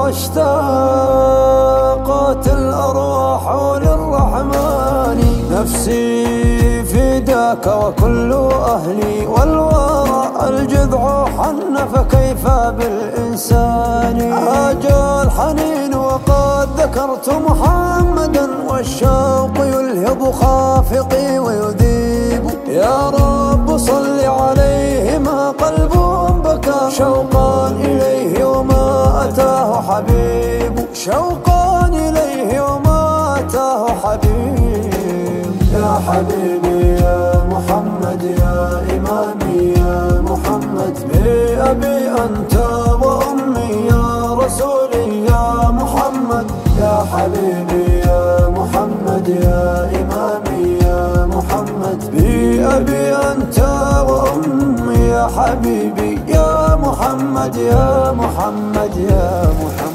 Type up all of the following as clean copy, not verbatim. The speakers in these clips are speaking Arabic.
واشتاقت الأرواح للرحمن. نفسي فداك وكل أهلي والورى الجذع حن فكيف بالإنسان. هاج الحنين وقد ذكرت محمدا والشوق يلهب خافقي ويذيب. يا رب صل عليه ما قلب بكى شوقا إليه وما أتاه حبيب. شوقا إليه وما أتاه حبيب. يا حبيبي يا محمد يا إمامي يا محمد بأبي أنت وأمي يا رسولي يا محمد. يا حبيبي يا محمد يا إمامي يا محمد بأبي أنت وأمي يا حبيبي يا محمد يا محمد يا محمد.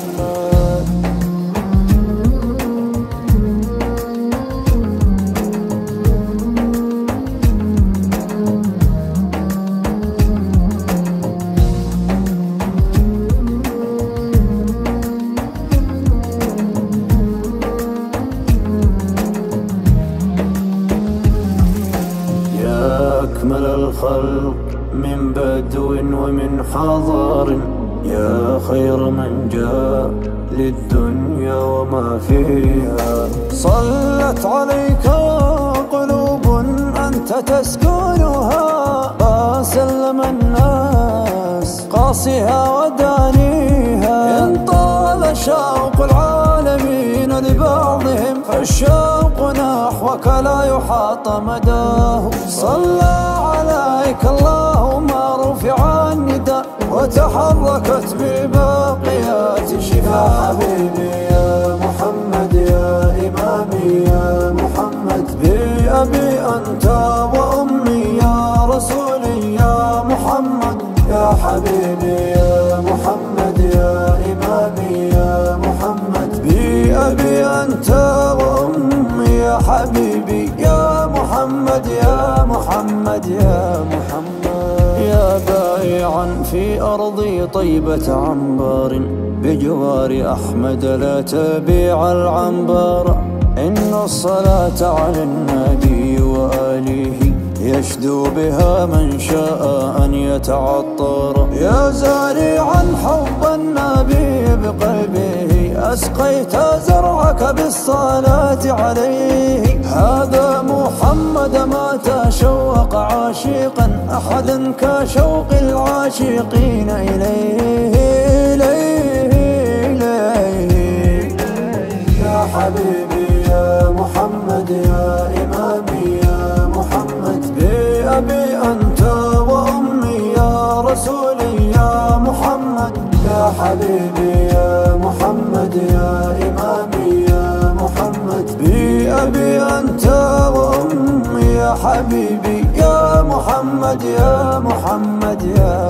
أكمل الخلق من بدو ومن حضار. يا خير من جاء للدنيا وما فيها. صلت عليك قلوب أنت تسكنها. فسلم الناس قاصها ودانيها. إن طال شوق العالمين لبعضهم فالشوق نحوك لا يحاط مداه. صلى عليك اللهم رفع النداء وتحركت بالباقيات شفاء. حبيبي يا محمد يا إمامي يا محمد بأبي أنت وأمي يا رسولي يا محمد. يا حبيبي يا محمد يا إمامي يا محمد بأبي أنت وأمي يا حبيبي يا محمد يا محمد يا محمد. يا بائعا في أرض طيبة عنبار بجوار أحمد لا تبيع العنبار. إن الصلاة على النبي وآله يشدو بها من شاء أن يتعطر. يا زارعا حب النبي بقلبه أسقيت زرعك بالصلاة عليه. هذا محمد ما تشوق عاشقا أحدا كشوق العاشقين إليه إليه إليه. يا حبيبي يا محمد يا إمامي يا محمد بأبي أنت وأمي يا رسولي يا محمد. يا حبيبي يا محمد يا إمامي يا محمد بأبي أنت وأمي يا حبيبي يا محمد يا محمد يا